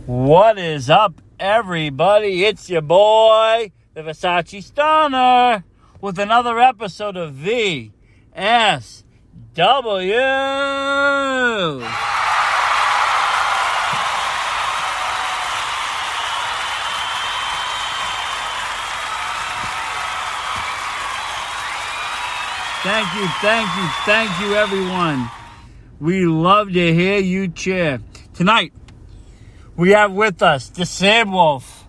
What is up, everybody? It's your boy, the Versace Stoner, with another episode of VSW. Thank you, everyone. We love to hear you cheer. Tonight, we have with us the Sam Wolf.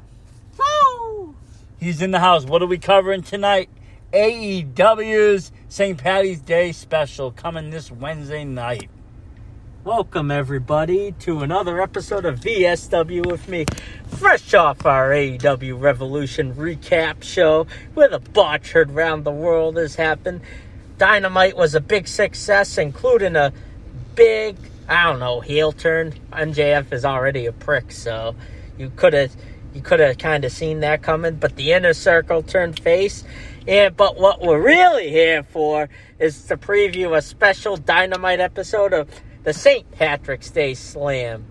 Woo! He's in the house. What are we covering tonight? AEW's St. Paddy's Day special coming this Wednesday night. Welcome, everybody, to another episode of VSW with me, fresh off our AEW Revolution recap show, where the botch heard around the world has happened. Dynamite was a big success, including a big, heel turn. MJF is already a prick, so you could have kind of seen that coming. But the Inner Circle turned face. But what we're really here for is to preview a special Dynamite episode of the St. Patrick's Day Slam.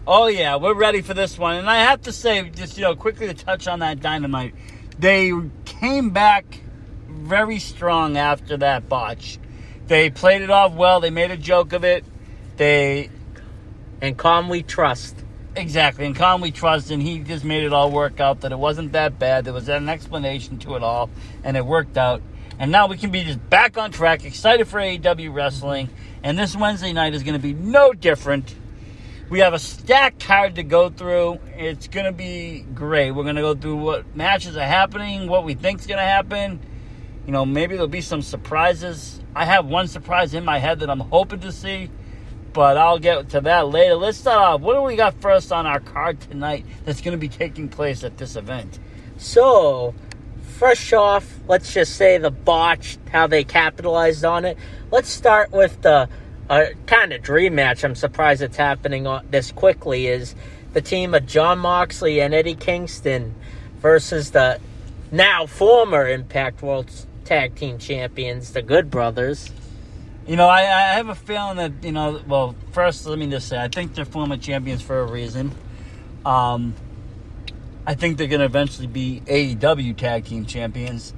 Oh yeah, we're ready for this one. And I have to say, just quickly to touch on that Dynamite, they came back very strong after that botch. They played it off well. They made a joke of it. And calmly trust. Exactly, and calmly trust, and he just made it all work out, that it wasn't that bad. There was an explanation to it all, and it worked out. And now we can be just back on track, excited for AEW wrestling, and this Wednesday night is going to be no different. We have a stacked card to go through. It's going to be great. We're going to go through what matches are happening, what we think is going to happen. Maybe there'll be some surprises. I have one surprise in my head that I'm hoping to see, but I'll get to that later. Let's start off. What do we got first on our card tonight that's going to be taking place at this event? So, fresh off, let's just say the botch, how they capitalized on it. Let's start with the kind of dream match. I'm surprised it's happening this quickly, is the team of Jon Moxley and Eddie Kingston versus the now former Impact World Tag Team Champions, the Good Brothers. I have a feeling that, well, first, let me just say, I think they're former champions for a reason. I think they're going to eventually be AEW Tag Team Champions.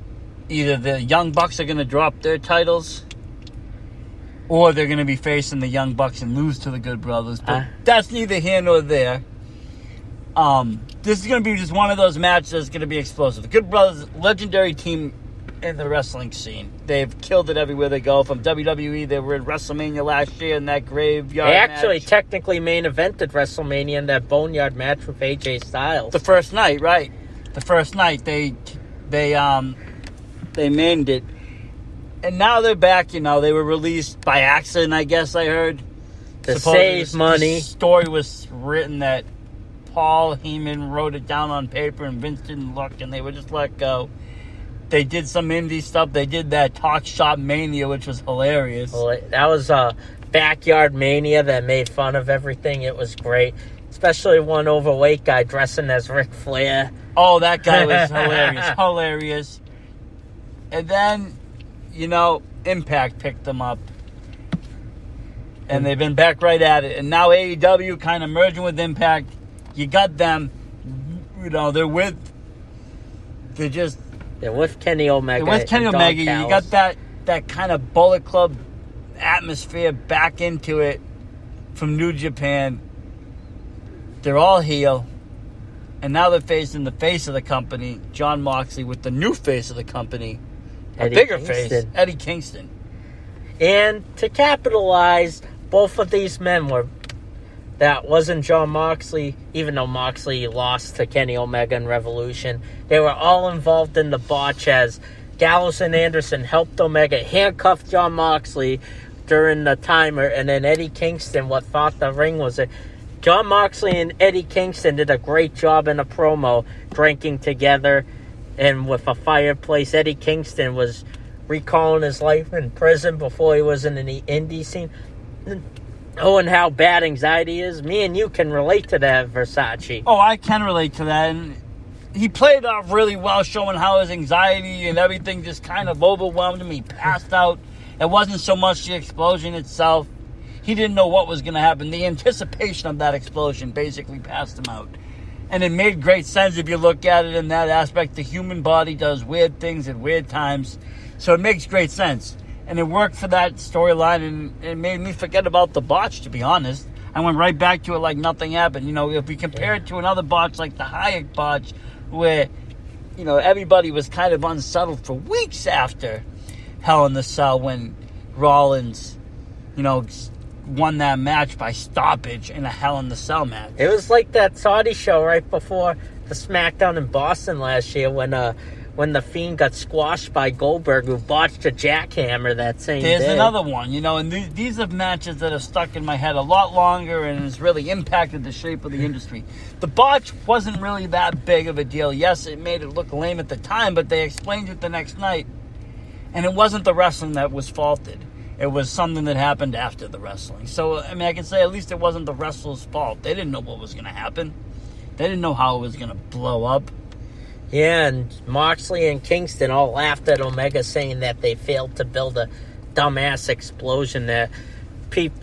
Either the Young Bucks are going to drop their titles, or they're going to be facing the Young Bucks and lose to the Good Brothers. But that's neither here nor there. This is going to be just one of those matches that's going to be explosive. The Good Brothers, legendary team in the wrestling scene. They've killed it everywhere they go. From WWE, they were in WrestleMania last year in that graveyard match. They actually technically main evented WrestleMania in that Boneyard match with AJ Styles. The first night, right? The first night they mained it. And now they're back. They were released by accident, I guess I heard. To save money. The story was written that Paul Heyman wrote it down on paper and Vince didn't look, and they were just let go. They did some indie stuff. They did that Talk Shop Mania, which was hilarious. Well, that was a backyard mania that made fun of everything. It was great. Especially one overweight guy dressing as Ric Flair. Oh, that guy was hilarious. And then, Impact picked them up. And they've been back right at it. And now AEW kind of merging with Impact. You got them. They're with Kenny Omega. They're with Kenny Omega. You got that kind of Bullet Club atmosphere back into it from New Japan. They're all heel. And now they're facing the face of the company, Jon Moxley, with the new face of the company, a bigger face, Eddie Kingston. And to capitalize, both of these men that wasn't Jon Moxley, even though Moxley lost to Kenny Omega in Revolution. They were all involved in the botch as Gallows and Anderson helped Omega handcuff Jon Moxley during the timer, and then Eddie Kingston, what thought the ring was Jon Moxley and Eddie Kingston did a great job in a promo, drinking together, and with a fireplace. Eddie Kingston was recalling his life in prison before he was in the indie scene. And how bad anxiety is. Me and you can relate to that, Versace. Oh, I can relate to that. And he played it off really well, showing how his anxiety and everything just kind of overwhelmed him. He passed out. It wasn't so much the explosion itself. He didn't know what was going to happen. The anticipation of that explosion basically passed him out. And it made great sense if you look at it in that aspect. The human body does weird things at weird times. So it makes great sense. And it worked for that storyline, and it made me forget about the botch, to be honest. I went right back to it like nothing happened. You know, if we compare it to another botch like the Hayek botch, where, you know, everybody was kind of unsettled for weeks after Hell in the Cell when Rollins, you know, won that match by stoppage in a Hell in the Cell match. It was like that Saudi show right before the SmackDown in Boston last year when the Fiend got squashed by Goldberg, who botched a jackhammer that same day. There's another one, you know, and these are matches that have stuck in my head a lot longer and has really impacted the shape of the industry. The botch wasn't really that big of a deal. Yes, it made it look lame at the time, but they explained it the next night. And it wasn't the wrestling that was faulted. It was something that happened after the wrestling. So, I mean, I can say at least it wasn't the wrestlers' fault. They didn't know what was going to happen. They didn't know how it was going to blow up. Yeah, and Moxley and Kingston all laughed at Omega, saying that they failed to build a dumbass explosion that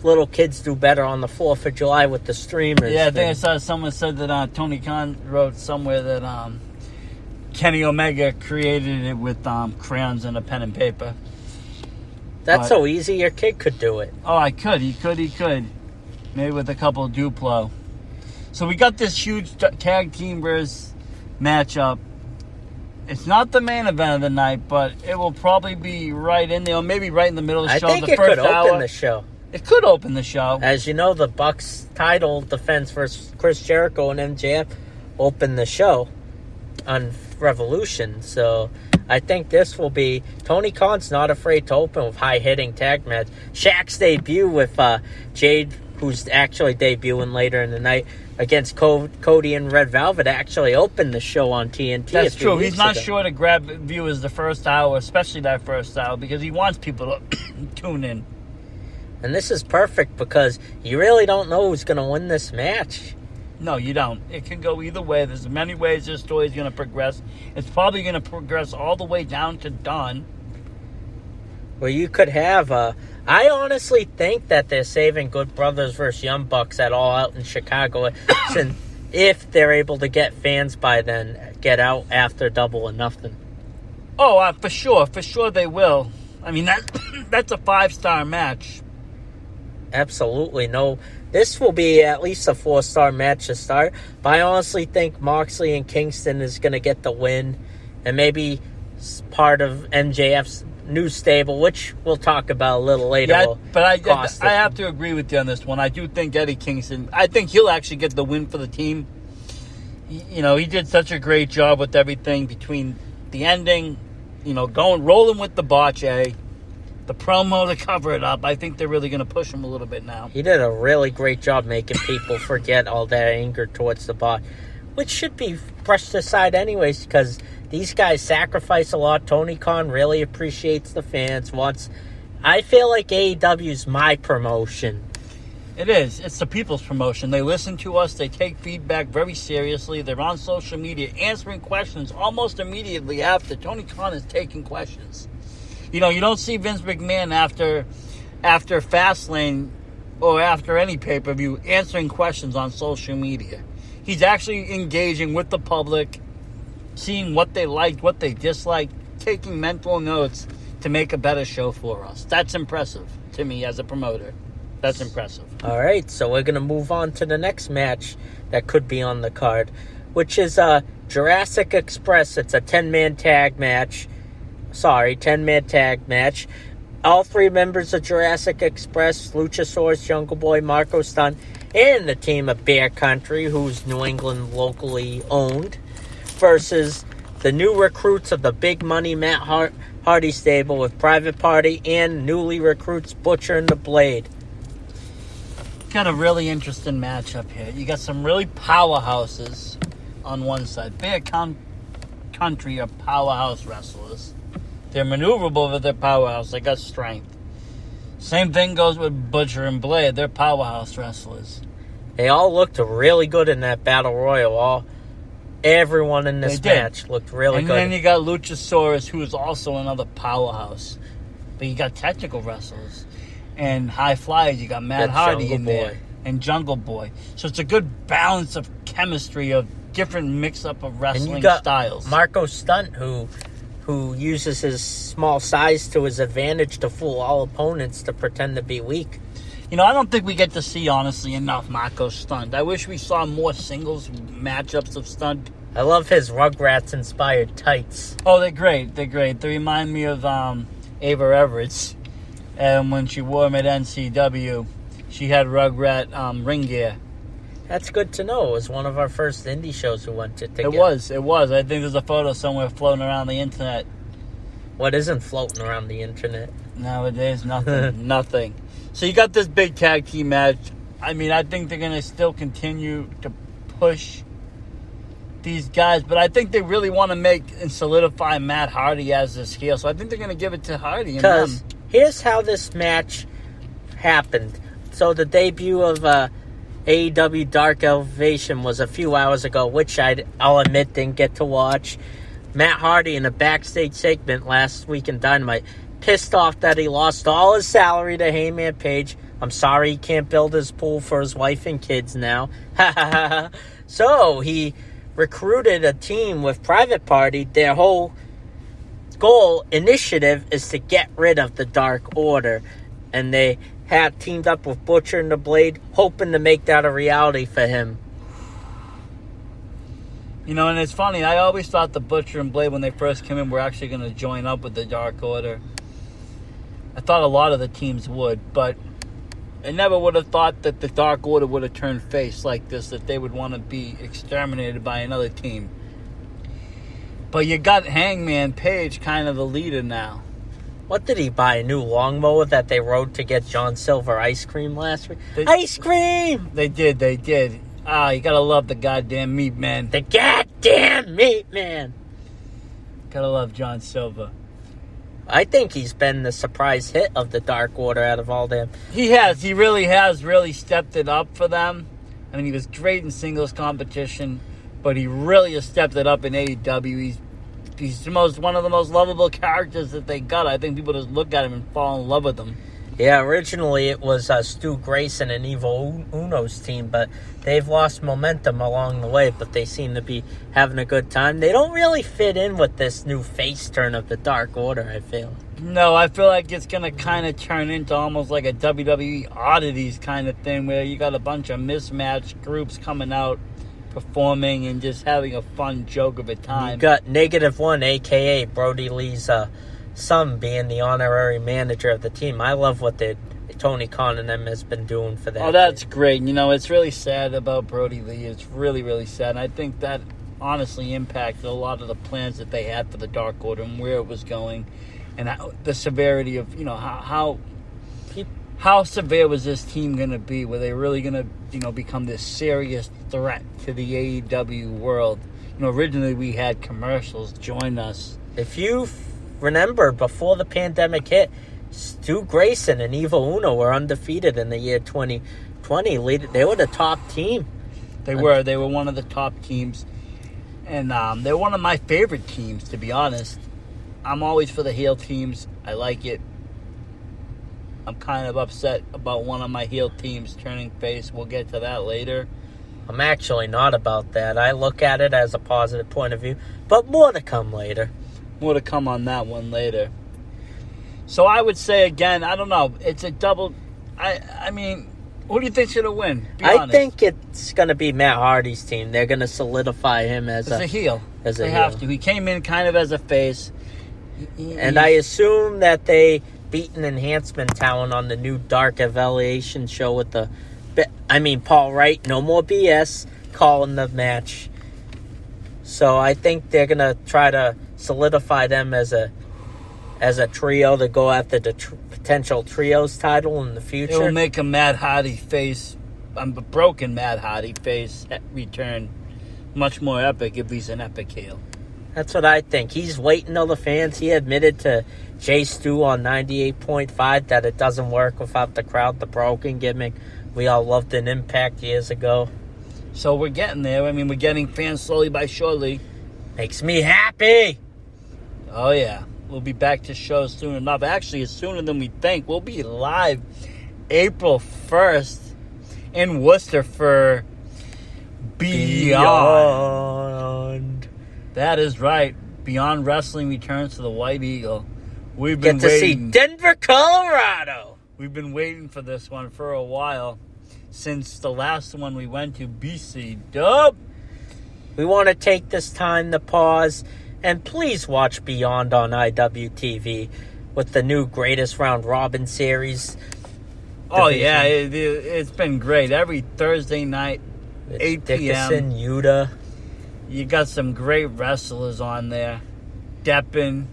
little kids do better on the 4th of July with the streamers. Yeah, I think I saw someone said that Tony Khan wrote somewhere that Kenny Omega created it with crayons and a pen and paper. That's so easy, your kid could do it. Oh, I could. He could. Maybe with a couple of Duplo. So we got this huge tag team versus matchup. It's not the main event of the night, but it will probably be right in there, or maybe right in the middle of the show. I think the it first could hour. open the show. It could open the show. As you know, the Bucks title defense versus Chris Jericho and MJF opened the show on Revolution. So I think this will be... Tony Khan's not afraid to open with high-hitting tag match. Shaq's debut with Jade, who's actually debuting later in the night, against Cody and Red Velvet, actually opened the show on TNT. That's true. He's not sure to grab viewers the first hour, especially that first hour, because he wants people to tune in. And this is perfect because you really don't know who's going to win this match. No, you don't. It can go either way. There's many ways this story's going to progress. It's probably going to progress all the way down to Dawn. Well, you could have I honestly think that they're saving Good Brothers versus Young Bucks at All Out in Chicago. If they're able to get fans by then, get out after Double or Nothing. Oh, for sure. For sure they will. I mean, that's a 5-star match. Absolutely. No, this will be at least a 4-star match to start. But I honestly think Moxley and Kingston is going to get the win. And maybe part of MJF's new stable, which we'll talk about a little later. Yeah, but I have to agree with you on this one. I do think Eddie Kingston, I think he'll actually get the win for the team. You know, he did such a great job with everything between the ending, you know, rolling with the botch, the promo to cover it up. I think they're really going to push him a little bit now. He did a really great job making people forget all that anger towards the bot, which should be brushed aside anyways, because these guys sacrifice a lot. Tony Khan really appreciates the fans. I feel like AEW's my promotion. It is. It's the people's promotion. They listen to us. They take feedback very seriously. They're on social media answering questions almost immediately after. Tony Khan is taking questions. You know, you don't see Vince McMahon after Fastlane or after any pay-per-view answering questions on social media. He's actually engaging with the public, seeing what they liked, what they disliked, taking mental notes to make a better show for us. That's impressive to me as a promoter. That's impressive. All right, so we're going to move on to the next match that could be on the card, which is Jurassic Express. It's a 10-man tag match. 10-man tag match. All 3 members of Jurassic Express, Luchasaurus, Jungle Boy, Marco Stunt, and the team of Bear Country, who's New England locally owned, versus the new recruits of the Big Money Matt Hardy stable with Private Party and newly recruits Butcher and the Blade. Got a really interesting matchup here. You got some really powerhouses on one side. Bear Country are powerhouse wrestlers. They're maneuverable, but they're powerhouse. They got strength. Same thing goes with Butcher and Blade. They're powerhouse wrestlers. They all looked really good in that Battle Royal. Everyone in this match looked really good. And then you got Luchasaurus, who is also another powerhouse. But you got technical wrestlers. and high flyers. You got Matt And Hardy Jungle in there. Boy. And Jungle Boy. So it's a good balance of chemistry of different mix-up of And wrestling you got styles. Marco Stunt, who uses his small size to his advantage to fool all opponents to pretend to be weak. You know, I don't think we get to see, honestly, enough Marco Stunt. I wish we saw more singles matchups of Stunt. I love his Rugrats-inspired tights. Oh, they're great. They're great. They remind me of Ava Everett's. And when she wore them at NCW, she had Rugrat ring gear. That's good to know. It was one of our first indie shows we went to together. It was. I think there's a photo somewhere floating around the internet. What isn't floating around the internet? Nowadays, nothing. Nothing. So you got this big tag team match. I mean, I think they're going to still continue to push these guys, but I think they really want to make and solidify Matt Hardy as this heel. So I think they're going to give it to Hardy. Because here's how this match happened. So the debut of AEW Dark Elevation was a few hours ago, which I'll admit didn't get to watch. Matt Hardy in a backstage segment last week in Dynamite, pissed off that he lost all his salary to Heyman Page. I'm sorry he can't build his pool for his wife and kids now. So he recruited a team with Private Party. Their whole goal, initiative, is to get rid of the Dark Order. And they had teamed up with Butcher and the Blade, hoping to make that a reality for him. You know, and it's funny, I always thought the Butcher and Blade, when they first came in, were actually going to join up with the Dark Order. I thought a lot of the teams would, but I never would have thought that the Dark Order would have turned face like this, that they would want to be exterminated by another team. But you got Hangman Page kind of the leader now. What did he buy? A new lawnmower that they rode to get John Silver ice cream last week? Ice cream! They did. Ah, you gotta love the goddamn Meat Man. The goddamn Meat Man! Gotta love John Silver. I think he's been the surprise hit of the Dark Order out of all them. He has. He really has stepped it up for them. I mean, he was great in singles competition, but he really has stepped it up in AEW. He's one of the most lovable characters that they got. I think people just look at him and fall in love with him. Yeah, originally it was Stu Grayson and Evil Uno's team, but they've lost momentum along the way, but they seem to be having a good time. They don't really fit in with this new face turn of the Dark Order, I feel. No, I feel like it's going to kind of turn into almost like a WWE oddities kind of thing, where you got a bunch of mismatched groups coming out, performing, and just having a fun joke of a time. You got -1, a.k.a. Brody Lee's son, being the honorary manager of the team. I love what Tony Khan and them has been doing for that. Oh, that's great. You know, it's really sad about Brody Lee. It's really, really sad. And I think that honestly impacted a lot of the plans that they had for the Dark Order and where it was going, and the severity of, you know, how severe was this team going to be? Were they really going to, you know, become this serious threat to the AEW world? You know, originally we had commercials join us. If you remember, before the pandemic hit, Stu Grayson and Evil Uno were undefeated in the year 2020. They were the top team. They were one of the top teams. And they're one of my favorite teams, to be honest. I'm always for the heel teams. I like it. I'm kind of upset about one of my heel teams turning face. We'll get to that later. I'm actually not about that. I look at it as a positive point of view, but more to come later. More to come on that one later. So I would say, again, I don't know. It's a double. I mean, who do you think should have win? I think it's going to be Matt Hardy's team. They're going to solidify him as a heel. They have to. He came in kind of as a face. And I assume that they beat an enhancement talent on the new Dark Elevation show with Paul Wright, no more BS, calling the match. So I think they're going to try to solidify them as a trio to go after the potential trios title in the future. It will make a Matt Hardy face, a broken Matt Hardy face return much more epic if he's an epic heel. That's what I think. He's waiting on the fans. He admitted to Jay Stu on 98.5 that it doesn't work without the crowd, the broken gimmick. We all loved an Impact years ago. So we're getting there. I mean, we're getting fans slowly by surely. Makes me happy. Oh, yeah. We'll be back to shows soon enough. Actually, it's sooner than we think. We'll be live April 1st in Worcester for Beyond. That is right. Beyond Wrestling returns to the White Eagle. We've been Get to waiting. see Denver, Colorado. We've been waiting for this one for a while. Since the last one we went to, BC Dub. We want to take this time to pause and please watch Beyond on IWTV with the new Greatest Round Robin series. Oh, yeah, it's been great. Every Thursday night, It's 8 Dickinson, p.m. Yuta. You got some great wrestlers on there. Deppin.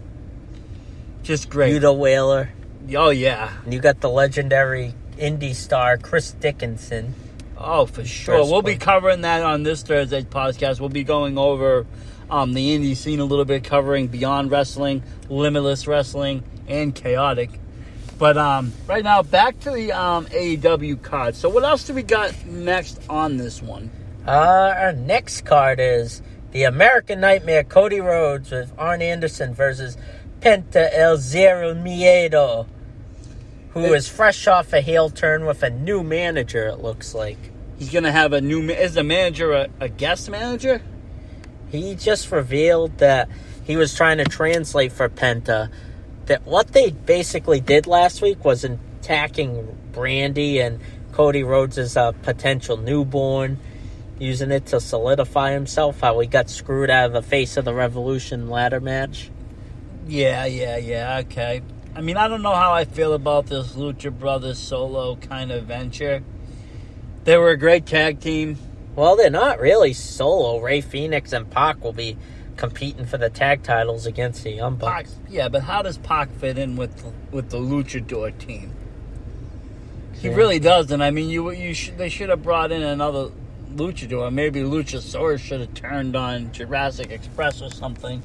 Just great. Yuta Whaler. Oh, yeah. And you got the legendary indie star Chris Dickinson. Oh, for sure. First We'll be one. covering that on this Thursday's podcast. We'll be going over the indie scene a little bit, covering Beyond Wrestling, Limitless Wrestling, and Chaotic. But right now, back to the AEW card. So what else do we got next on this one? Our next card is the American Nightmare Cody Rhodes with Arn Anderson versus Penta El Zero Miedo, who is fresh off a heel turn with a new manager, it looks like. He's going to have a new... Is the manager a guest manager? He just revealed that he was trying to translate for Penta. That what they basically did last week was attacking Brandy and Cody Rhodes as a potential newborn, using it to solidify himself, how he got screwed out of the Face of the Revolution ladder match. Yeah, okay. I mean, I don't know how I feel about this Lucha Brothers solo kind of venture. They were a great tag team. Well, they're not really solo. Ray Phoenix and Pac will be competing for the tag titles against the Young Bucks. Yeah, but how does Pac fit in with the Luchador team? He Yeah. really doesn't. I mean, they should have brought in another Luchador. Maybe Luchasaurus should have turned on Jurassic Express or something.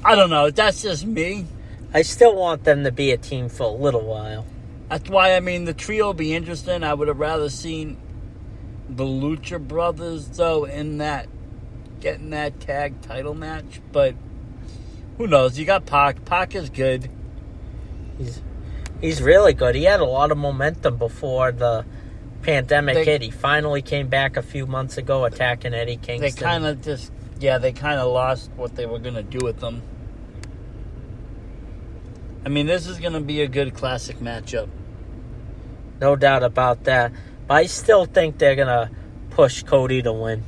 I don't know. That's just me. I still want them to be a team for a little while. That's why, I mean, the trio will be interesting. I would have rather seen the Lucha Brothers, though, getting that tag title match. But who knows? You got Pac. Pac is good. He's really good. He had a lot of momentum before the pandemic hit. He finally came back a few months ago attacking Eddie Kingston. They kind of lost what they were going to do with them. I mean, this is going to be a good classic matchup. No doubt about that. But I still think they're going to push Cody to win.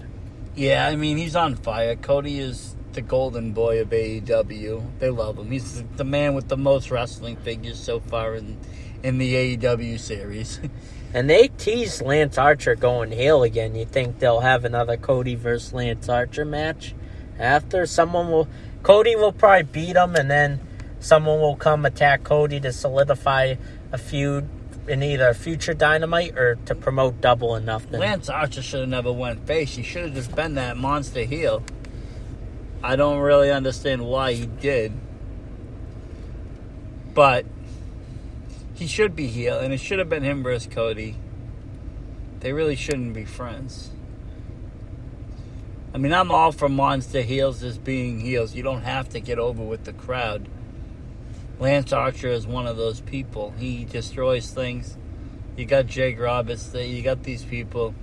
Yeah, I mean, he's on fire. Cody is the golden boy of AEW. They love him. He's the man with the most wrestling figures so far in the AEW series. And they teased Lance Archer going heel again. You think they'll have another Cody versus Lance Archer match? After Cody will probably beat him, and then someone will come attack Cody to solidify a feud in either future Dynamite or to promote Double or Nothing. Lance Archer should have never went face. He should have just been that monster heel. I don't really understand why he did. But he should be heel, and it should have been him versus Cody. They really shouldn't be friends. I mean, I'm all for monster heels as being heels. You don't have to get over with the crowd. Lance Archer is one of those people. He destroys things. You got Jake Roberts there. You got these people.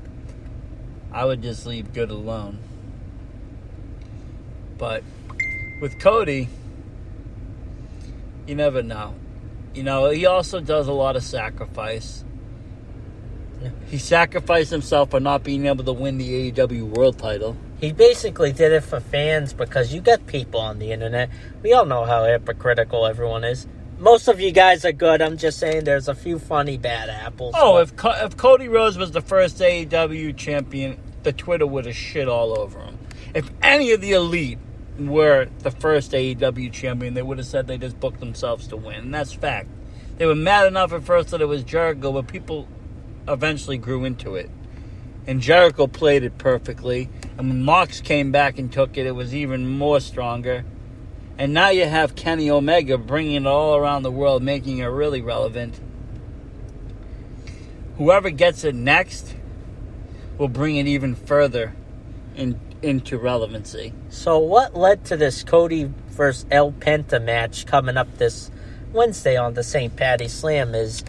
I would just leave good alone. But with Cody, you never know. You know, he also does a lot of sacrifice. Yeah. He sacrificed himself for not being able to win the AEW World title. He basically did it for fans because you got people on the internet. We all know how hypocritical everyone is. Most of you guys are good. I'm just saying there's a few funny bad apples. Oh, if Cody Rhodes was the first AEW champion, the Twitter would have shit all over him. If any of the Elite were the first AEW champion, they would have said they just booked themselves to win. And that's fact. They were mad enough at first that it was Jericho, but people eventually grew into it. And Jericho played it perfectly. And when Mox came back and took it, it was even more stronger. And now you have Kenny Omega bringing it all around the world, making it really relevant. Whoever gets it next will bring it even further into relevancy. So what led to this Cody versus El Penta match coming up this Wednesday on the St. Paddy's Slam is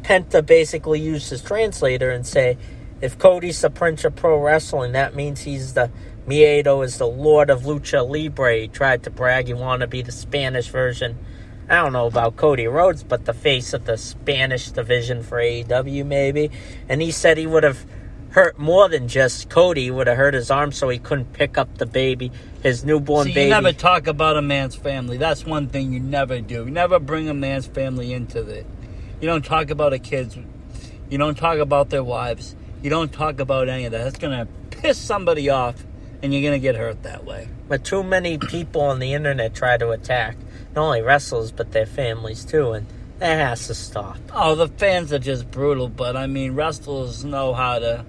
Penta basically used his translator and say, if Cody's the Prince of Pro Wrestling, that means he's the Miedo is the Lord of Lucha Libre. He tried to brag he wanted to be the Spanish version. I don't know about Cody Rhodes, but the face of the Spanish division for AEW maybe. And he said he would have hurt more than just Cody. He would have hurt his arm so he couldn't pick up the baby, his newborn baby. You never talk about a man's family. That's one thing you never do. You never bring a man's family into it. You don't talk about a kids. You don't talk about their wives. You don't talk about any of that. That's going to piss somebody off, and you're going to get hurt that way. But too many people on the internet try to attack not only wrestlers, but their families too, and that has to stop. Oh, the fans are just brutal, but I mean, wrestlers know how to...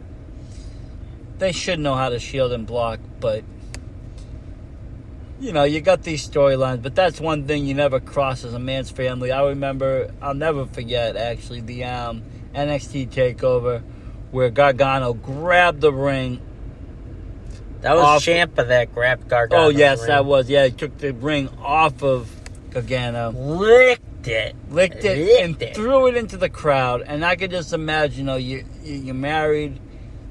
They should know how to shield and block, but... You know, you got these storylines, but that's one thing you never cross as a man's family. I remember, I'll never forget, actually, the NXT TakeOver, where Gargano grabbed the ring. That was Ciampa that grabbed Gargano. Oh, yes, that was. Yeah, he took the ring off of Gargano. Licked it, and threw it into the crowd. And I could just imagine, you're married,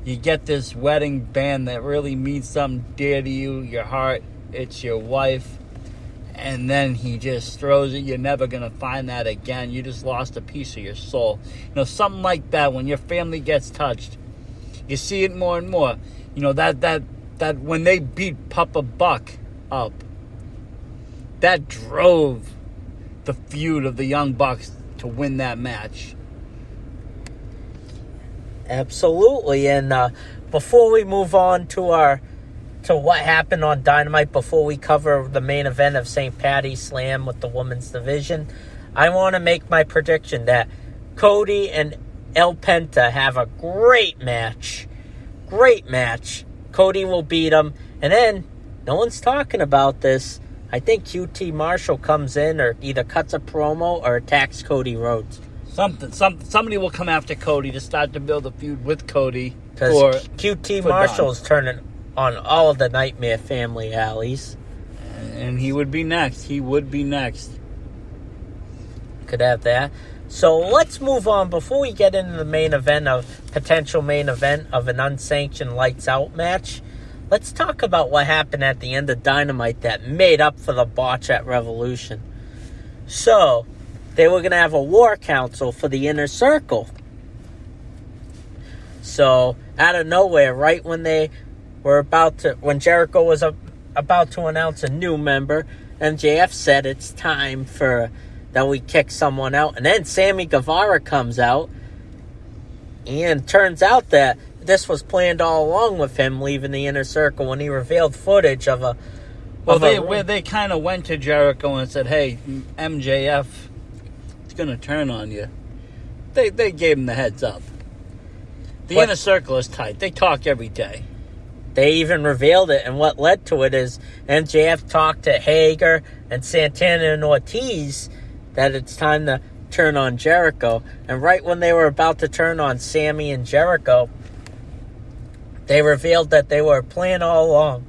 you get this wedding band that really means something dear to you, your heart, it's your wife, and then he just throws it. You're never going to find that again. You just lost a piece of your soul. Something like that, when your family gets touched, you see it more and more. That when they beat Papa Buck up, that drove the feud of the Young Bucks to win that match. Absolutely. And before we move on to what happened on Dynamite, before we cover the main event of St. Paddy's Slam with the women's division, I want to make my prediction that Cody and El Penta have a great match. Great match. Cody will beat him. And then, no one's talking about this, I think QT Marshall comes in or either cuts a promo or attacks Cody Rhodes. Somebody will come after Cody to start to build a feud with Cody. Because QT Marshall's turning on all of the Nightmare Family alleys. And he would be next. Could have that. So let's move on. Before we get into the potential main event of an unsanctioned Lights Out match, let's talk about what happened at the end of Dynamite that made up for the botch at Revolution. So, they were going to have a war council for the Inner Circle. So, out of nowhere, right when they were when Jericho was about to announce a new member, MJF said it's time that we kick someone out. And then Sammy Guevara comes out, and turns out that this was planned all along with him leaving the Inner Circle when he revealed footage of a... where they kind of went to Jericho and said, hey, MJF is going to turn on you. They gave him the heads up. The Inner Circle is tight. They talk every day. They even revealed it, and what led to it is MJF talked to Hager and Santana and Ortiz that it's time to turn on Jericho. And right when they were about to turn on Sammy and Jericho, they revealed that they were playing all along.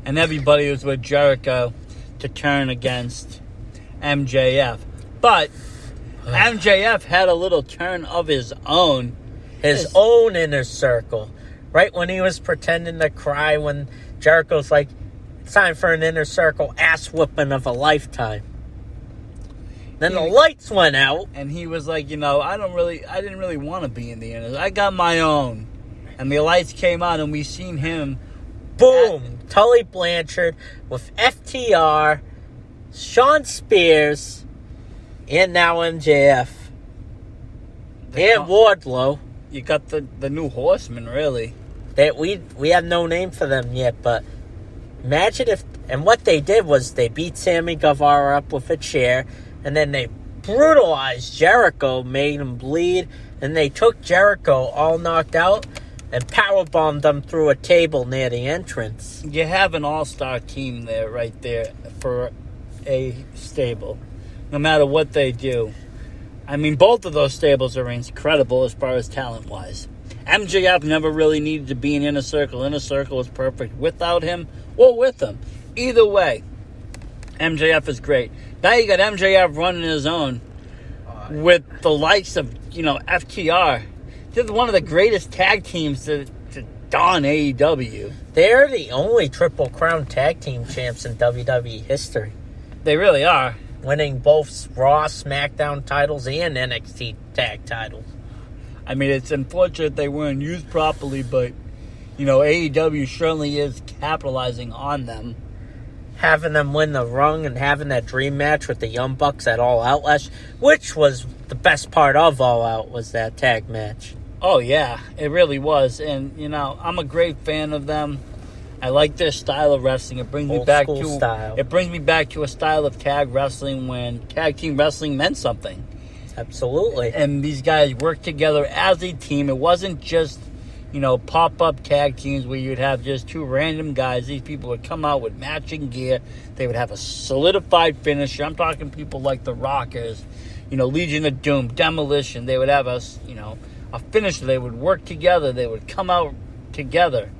And everybody was with Jericho to turn against MJF. But MJF had a little turn of his own. His own Inner Circle. Right when he was pretending to cry when Jericho's like, it's time for an Inner Circle ass whooping of a lifetime. Then the lights went out. And he was like, I didn't really want to be in the Inner. I got my own. And the lights came on and we seen him. Boom! Tully Blanchard with FTR, Sean Spears, and now MJF. And Wardlow. You got the new Horsemen, really. We have no name for them yet, but imagine if... And what they did was they beat Sammy Guevara up with a chair, and then they brutalized Jericho, made him bleed, and they took Jericho all knocked out and powerbombed them through a table near the entrance. You have an all-star team there, right there, for a stable, no matter what they do. I mean, both of those stables are incredible as far as talent-wise. MJF never really needed to be in Inner Circle. Inner Circle was perfect without him or with him. Either way, MJF is great. Now you got MJF running his own with the likes of, FTR. They're one of the greatest tag teams to don AEW. They're the only Triple Crown tag team champs in WWE history. They really are. Winning both Raw, SmackDown titles and NXT tag titles. I mean, it's unfortunate they weren't used properly, but, AEW certainly is capitalizing on them. Having them win the rung and having that dream match with the Young Bucks at All Out last, which was the best part of All Out, was that tag match. Oh, yeah, it really was. And, I'm a great fan of them. I like their style of wrestling. It brings me back to a style of tag wrestling when tag team wrestling meant something. Absolutely. And these guys worked together as a team. It wasn't just, pop-up tag teams where you'd have just two random guys. These people would come out with matching gear. They would have a solidified finisher. I'm talking people like the Rockers, Legion of Doom, Demolition. They would have a finisher. They would work together. They would come out together.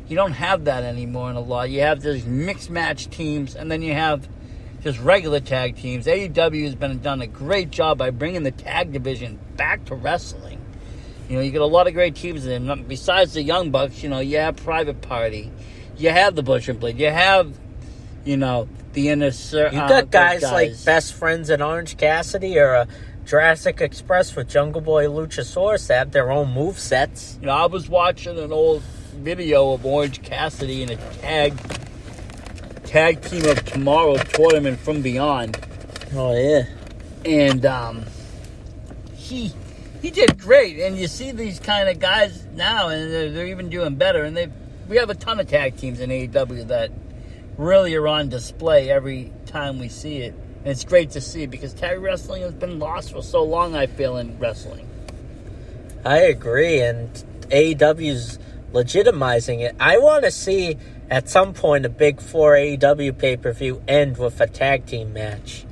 You don't have that anymore in a lot. You have these mixed match teams, and then you have just regular tag teams. AEW has done a great job by bringing the tag division back to wrestling. You get a lot of great teams in them. Besides the Young Bucks, you have Private Party. You have the Butcher and Blade. You have, the Inner Circle. You got guys like Best Friends and Orange Cassidy or Jurassic Express with Jungle Boy Luchasaurus that have their own movesets. I was watching an old video of Orange Cassidy in a tag team of tomorrow tournament from Beyond. Oh yeah. And he did great. And you see these kind of guys now, and they're even doing better. And we have a ton of tag teams in AEW that really are on display every time we see it. And it's great to see because tag wrestling has been lost for so long, I feel, in wrestling. I agree, and AEW's legitimizing it. I want to see at some point a Big 4 AEW pay-per-view end with a tag team match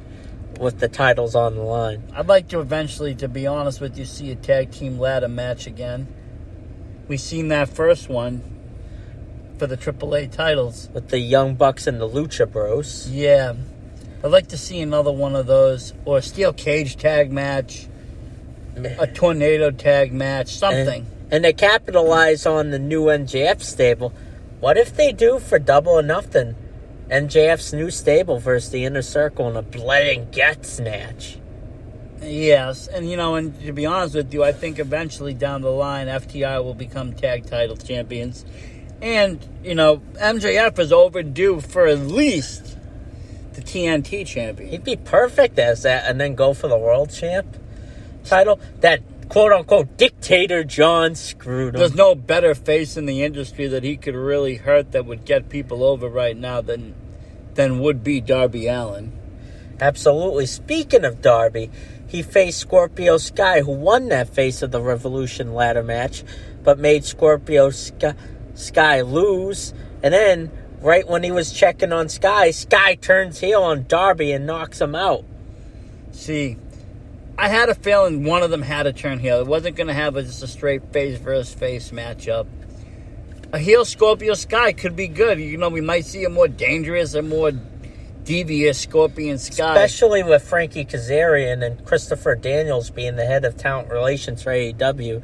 with the titles on the line. I'd like to eventually, to be honest with you, see a tag team ladder match again. We've seen that first one for the AAA titles. With the Young Bucks and the Lucha Bros. Yeah. I'd like to see another one of those. Or a steel cage tag match. A tornado tag match. Something. And they capitalize on the new MJF stable. What if they do for Double or Nothing MJF's new stable versus the Inner Circle in a blood and guts match? Yes, and and to be honest with you, I think eventually down the line, FTR will become tag title champions. And, MJF is overdue for at least the TNT champion. He'd be perfect as that and then go for the world champ title. That quote-unquote dictator John screwed him. There's no better face in the industry that he could really hurt that would get people over right now than would be Darby Allin. Absolutely. Speaking of Darby, he faced Scorpio Sky, who won that Face of the Revolution ladder match, but made Scorpio Sky lose. And then, right when he was checking on Sky turns heel on Darby and knocks him out. See, I had a feeling one of them had to turn heel. It wasn't going to have just a straight face versus face matchup. A heel Scorpio Sky could be good. We might see a more dangerous and more devious Scorpion Sky. Especially with Frankie Kazarian and Christopher Daniels being the head of talent relations for AEW,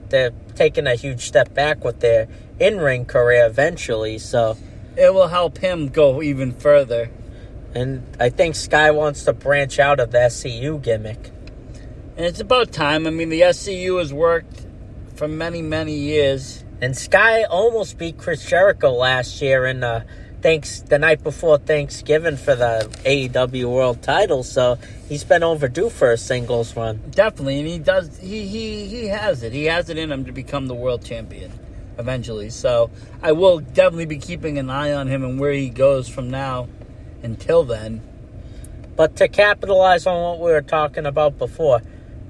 they're taking a huge step back with their in-ring career eventually, so it will help him go even further. And I think Sky wants to branch out of the SCU gimmick. And it's about time. I mean, the SCU has worked for many, many years. And Sky almost beat Chris Jericho last year in the night before Thanksgiving for the AEW World title, so he's been overdue for a singles run. Definitely, and he does. He has it. He has it in him to become the world champion eventually. So I will definitely be keeping an eye on him and where he goes from now until then. But to capitalize on what we were talking about before,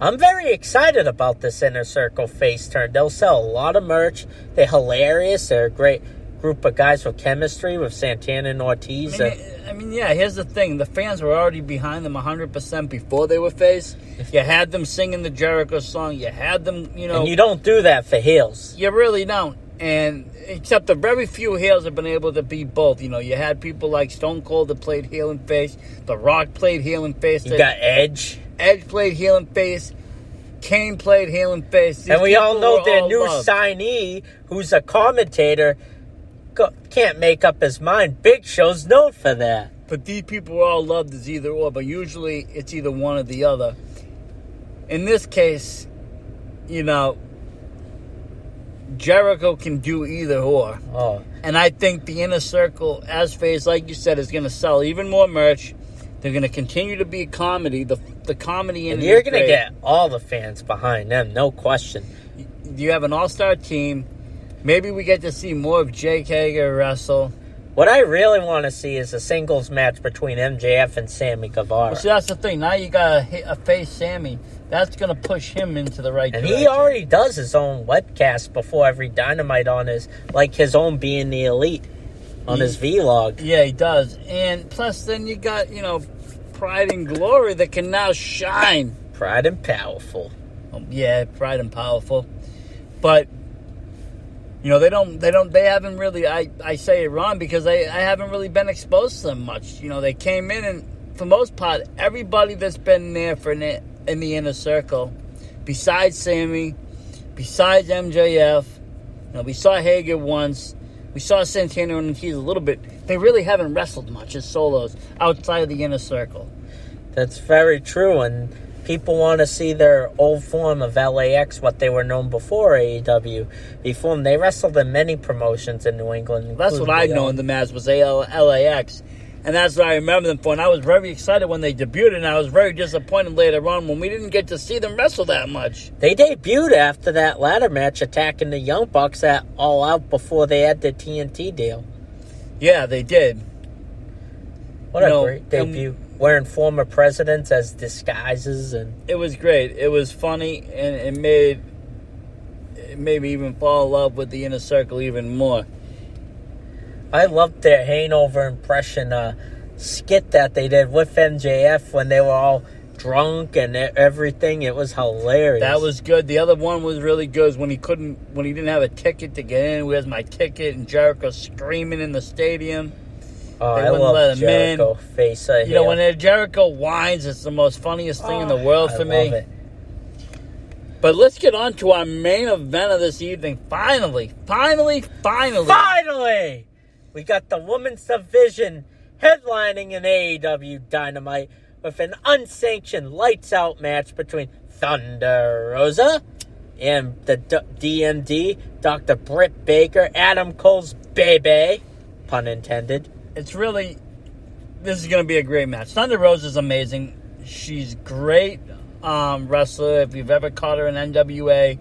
I'm very excited about this Inner Circle face turn. They'll sell a lot of merch. They're hilarious. They're great. group of guys with chemistry with Santana and Ortiz. Yeah, here's the thing. The fans were already behind them 100% before they were faced. You had them singing the Jericho song. You had them, And you don't do that for heels. You really don't. And except the very few heels have been able to be both. You had people like Stone Cold that played heel and face. The Rock played heel and face. You got Edge. Edge played heel and face. Kane played heel and face. And we all know their new signee, who's a commentator, can't make up his mind. Big Show's known for that. But these people were all loved as either or, but usually it's either one or the other. In this case, Jericho can do either or. Oh. And I think the Inner Circle, as face, like you said, is going to sell even more merch. They're going to continue to be comedy. The comedy in and it. You're going to get all the fans behind them, no question. You have an all-star team. Maybe we get to see more of Jake Hager wrestle. What I really want to see is a singles match between MJF and Sammy Guevara. Well, see, that's the thing. Now you got a face Sammy. That's going to push him into the right direction. And he already does his own webcast before every Dynamite on his own being the Elite on his vlog. Yeah, he does. And plus then you got, Pride and Glory that can now shine. Pride and Powerful. Yeah, Pride and Powerful. But they haven't really, I say it wrong because I haven't really been exposed to them much. They came in and for the most part, everybody that's been there in the Inner Circle, besides Sammy, besides MJF, we saw Hager once, we saw Santana and Ortiz a little bit. They really haven't wrestled much as solos outside of the Inner Circle. That's very true, and people want to see their old form of LAX, what they were known before AEW. Before them, they wrestled in many promotions in New England. That's what I've known them as, was LAX. And that's what I remember them for. And I was very excited when they debuted, and I was very disappointed later on when we didn't get to see them wrestle that much. They debuted after that ladder match attacking the Young Bucks at All Out before they had the TNT deal. Yeah, they did. What a great debut. Wearing former presidents as disguises. And it was great. It was funny, and it made me even fall in love with the Inner Circle even more. I loved their hangover impression skit that they did with MJF when they were all drunk and everything. It was hilarious. That was good. The other one was really good when he didn't have a ticket to get in. Where's my ticket? And Jericho screaming in the stadium. Oh, I love Jericho face. When Jericho whines, it's the most funniest thing in the world for me. Love it. But let's get on to our main event of this evening. Finally! We got the women's division headlining an AEW Dynamite with an unsanctioned lights-out match between Thunder Rosa and the DMD, Dr. Britt Baker, Adam Cole's baby, pun intended. This is going to be a great match. Thunder Rosa is amazing. She's great wrestler. If you've ever caught her in NWA,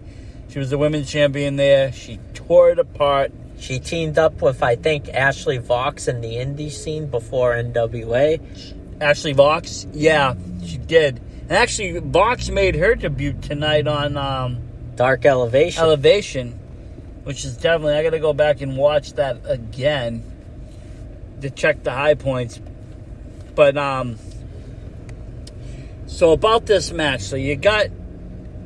she was the women's champion there. She tore it apart. She teamed up with, I think, Ashley Vox in the indie scene before NWA. Ashley Vox? Yeah, she did. And actually, Vox made her debut tonight on Dark Elevation. Which is definitely, I got to go back and watch that again to check the high points. But, so about this match, so you got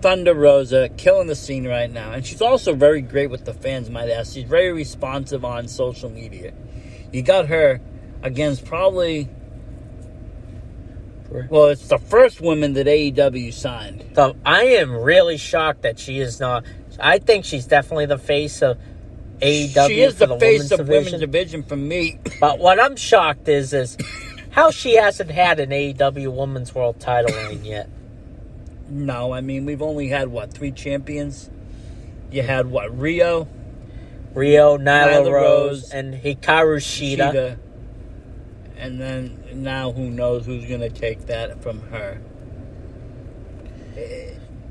Thunder Rosa killing the scene right now. And she's also very great with the fans, might ask. She's very responsive on social media. You got her against probably... Well, it's the first woman that AEW signed. So I am really shocked that she is not... I think she's definitely the face of AEW. She is for the face of division. women's division for me. But what I'm shocked is how she hasn't had an AEW Women's World title reign yet. No, I mean, we've only had, 3 champions? You had, Rio, Nyla Rose, and Hikaru Shida. And then, now who knows who's going to take that from her.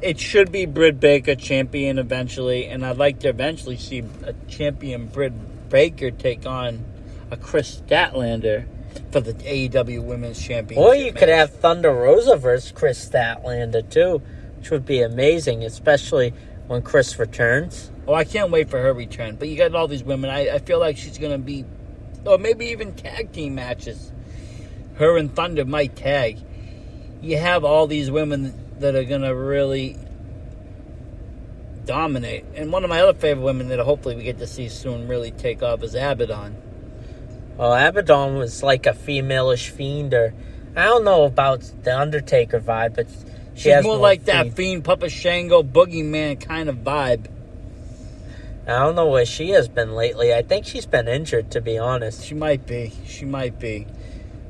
It should be Britt Baker champion eventually, and I'd like to eventually see a champion Britt Baker take on a Chris Statlander for the AEW Women's Championship. Or you could have Thunder Rosa versus Chris Statlander, too, which would be amazing, especially when Chris returns. Oh, I can't wait for her return. But you got all these women. I feel like she's going to be... Or maybe even tag team matches. Her and Thunder might tag. You have all these women that are going to really dominate. And one of my other favorite women that hopefully we get to see soon really take off is Abaddon. Well, Abaddon was like a female-ish fiend, or I don't know about the Undertaker vibe, but she's more like that Fiend, Papa Shango, Boogeyman kind of vibe. I don't know where she has been lately. I think she's been injured, to be honest. She might be.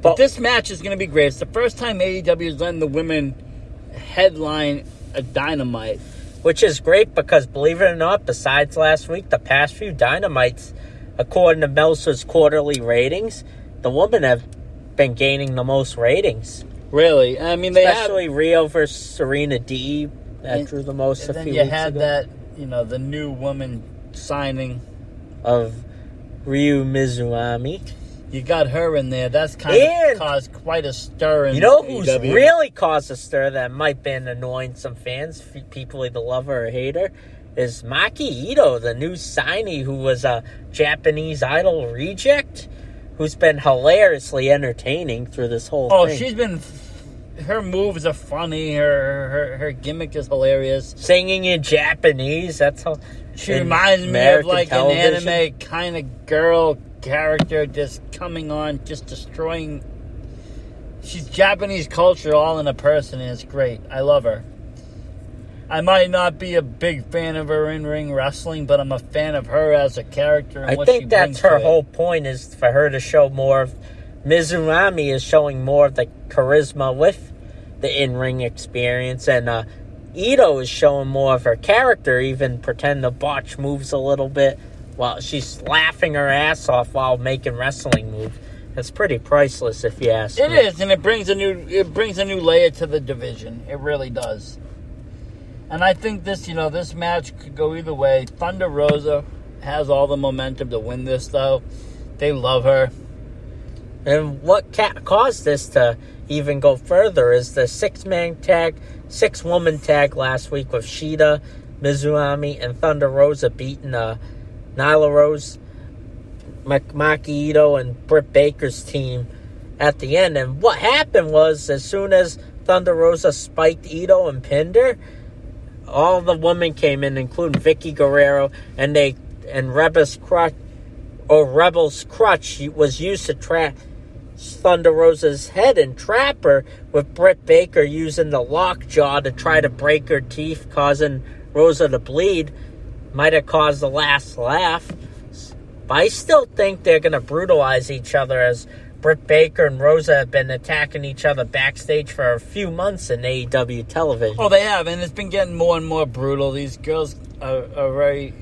But this match is going to be great. It's the first time AEW is letting the women headline a Dynamite. Which is great because, believe it or not, besides last week, the past few Dynamites, according to Meltzer's quarterly ratings, the women have been gaining the most ratings. Really? I mean, especially Rio versus Serena D. That drew the most a few weeks ago. And you had that, the new woman signing of Ryu Mizunami. You got her in there. That's kind of caused quite a stir in who's AEW. really caused a stir that might be annoying some fans, people either love her or hate her, is Maki Ito, the new signee who was a Japanese Idol reject, who's been hilariously entertaining through this whole thing. Oh, she's been... Her moves are funny. Her gimmick is hilarious. Singing in Japanese, that's how... She reminds me of like television. An anime kind of girl character just coming on, just destroying. She's Japanese culture all in a person, and it's great. I love her. I might not be a big fan of her in-ring wrestling, but I'm a fan of her as a character. And I think that's her whole point, is for her to show more of... Mizunami is showing more of the charisma with the in-ring experience, and Ito is showing more of her character, even pretend to botch moves a little bit while she's laughing her ass off while making wrestling moves. It's pretty priceless, if you ask me. It is, and it brings a new layer to the division. It really does. And I think this match could go either way. Thunder Rosa has all the momentum to win this, though. They love her. And what caused this to even go further is the six-woman tag last week with Shida, Mizunami, and Thunder Rosa beating Nyla Rose, Maki Ito, and Britt Baker's team at the end. And what happened was, as soon as Thunder Rosa spiked Ito and pinned her, all the women came in, including Vicky Guerrero, and Rebel's Crutch was used to trap Thunder Rosa's head and trap her, with Britt Baker using the lockjaw to try to break her teeth, causing Rosa to bleed. Might have caused the last laugh. But I still think they're going to brutalize each other, as Britt Baker and Rosa have been attacking each other backstage for a few months in AEW television. Oh, they have, and it's been getting more and more brutal. These girls are very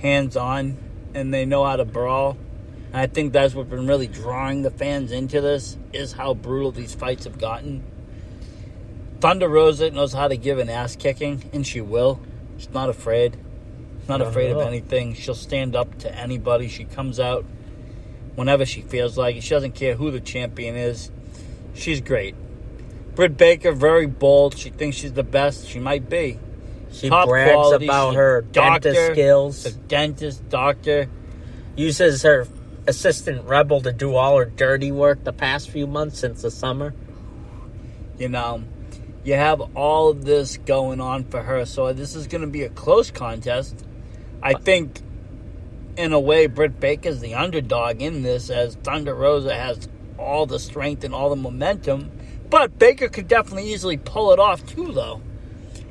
hands-on, and they know how to brawl. And I think that's what's been really drawing the fans into this, is how brutal these fights have gotten. Thunder Rosa knows how to give an ass-kicking, and she will. She's not afraid. She's not afraid of anything. She'll stand up to anybody. She comes out whenever she feels like it. She doesn't care who the champion is. She's great. Britt Baker, very bold. She thinks she's the best. She might be. She brags quality. About her dentist skills. The dentist, doctor. Uses her assistant Rebel to do all her dirty work the past few months since the summer. You have all of this going on for her, so this is going to be a close contest. I think, in a way, Britt Baker's the underdog in this, as Thunder Rosa has all the strength and all the momentum, but Baker could definitely easily pull it off too, though.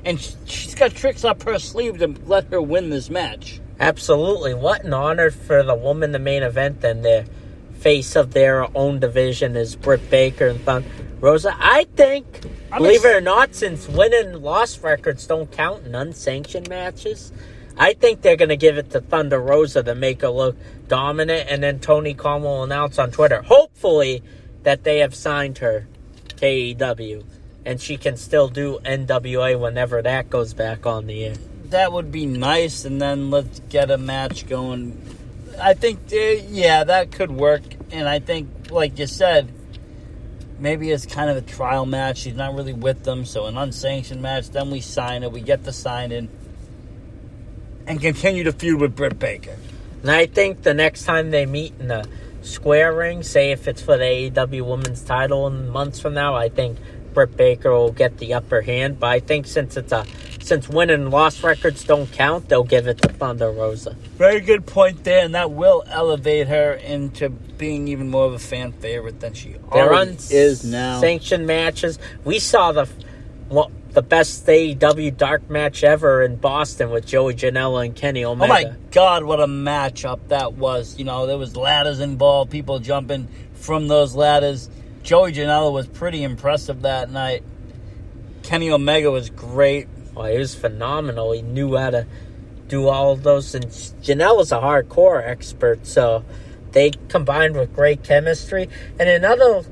And she's got tricks up her sleeve to let her win this match. Absolutely. What an honor for the woman, the main event, and the face of their own division is Britt Baker and Thunder Rosa. I think, believe it or not, since win and loss records don't count in unsanctioned matches, I think they're going to give it to Thunder Rosa to make her look dominant, and then Tony Khan will announce on Twitter, hopefully, that they have signed her to AEW, and she can still do NWA whenever that goes back on the air. That would be nice, and then let's get a match going. I think, that could work, and I think, like you said, maybe it's kind of a trial match. She's not really with them, so an unsanctioned match, then we sign it. We get the sign in. and continue to feud with Britt Baker. And I think the next time they meet in the square ring, say if it's for the AEW Women's title in months from now, I think Britt Baker will get the upper hand. But I think since win and loss records don't count, they'll give it to Thunder Rosa. Very good point there, and that will elevate her into being even more of a fan favorite than she already is now. Sanctioned matches. We saw the best AEW dark match ever in Boston with Joey Janela and Kenny Omega. Oh my God, what a matchup that was. You know, there was ladders involved, people jumping from those ladders. Joey Janela was pretty impressive that night. Kenny Omega was great. Oh, he was phenomenal. He knew how to do all of those. And Janela's a hardcore expert, so they combined with great chemistry. And another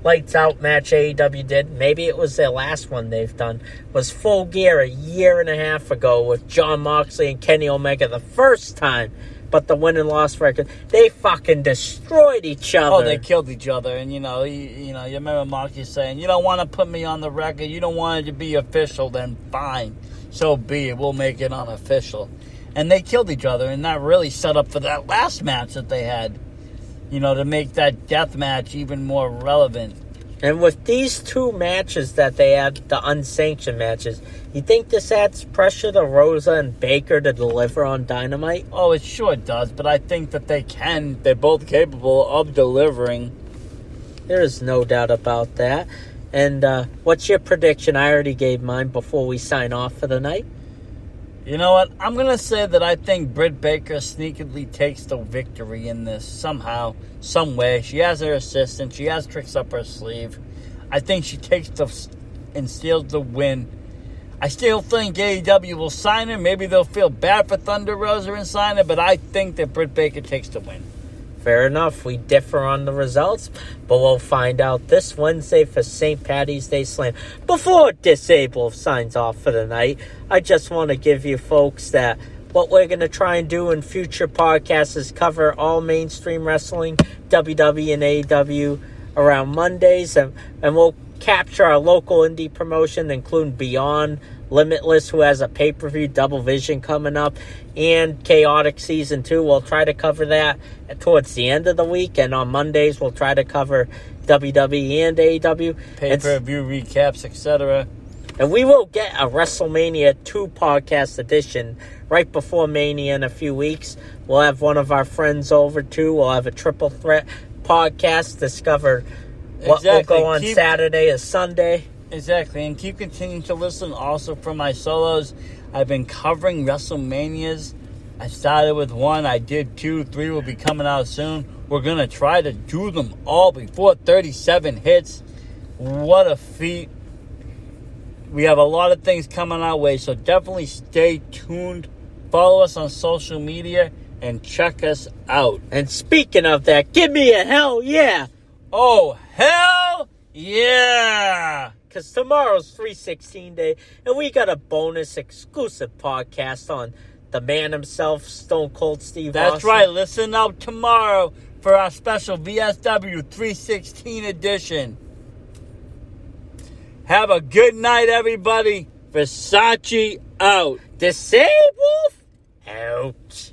lights out match AEW did, maybe it was their last one they've done, was Full Gear a year and a half ago with Jon Moxley and Kenny Omega the first time. But the win and loss record, they fucking destroyed each other. Oh, they killed each other. And, you remember Moxley saying, you don't want to put me on the record, you don't want it to be official, then fine. So be it, we'll make it unofficial. And they killed each other, and that really set up for that last match that they had, to make that death match even more relevant. And with these two matches that they had, the unsanctioned matches, you think this adds pressure to Rosa and Baker to deliver on Dynamite? Oh, it sure does, but I think that they can. They're both capable of delivering. There is no doubt about that. And what's your prediction? I already gave mine before we sign off for the night. You know what? I'm going to say that I think Britt Baker sneakily takes the victory in this somehow, some way. She has her assistant. She has tricks up her sleeve. I think she takes and steals the win. I still think AEW will sign her. Maybe they'll feel bad for Thunder Rosa and sign her, but I think that Britt Baker takes the win. Fair enough. We differ on the results, but we'll find out this Wednesday for St. Paddy's Day Slam. Before Disable signs off for the night, I just want to give you folks that what we're going to try and do in future podcasts is cover all mainstream wrestling, WWE and AEW, around Mondays, and we'll capture our local indie promotion, including Beyond Limitless, who has a pay-per-view Double Vision coming up, and Chaotic Season 2. We'll try to cover that towards the end of the week, and on Mondays we'll try to cover WWE and AEW. Pay-per-view recaps, etc. And we will get a WrestleMania 2 podcast edition right before Mania in a few weeks. We'll have one of our friends over, too. We'll have a triple threat podcast, discover what will go on Saturday or Sunday. Exactly, and keep continuing to listen also for my solos. I've been covering WrestleManias. I started with 1, I did 2, 3 will be coming out soon. We're going to try to do them all before 37 hits. What a feat. We have a lot of things coming our way, so definitely stay tuned. Follow us on social media and check us out. And speaking of that, give me a hell yeah. Oh, hell yeah. Because tomorrow's 316 Day, and we got a bonus exclusive podcast on the man himself, Stone Cold Steve That's Austin. right. Listen out tomorrow for our special VSW 316 edition. Have a good night, everybody. Versace out. Disable out.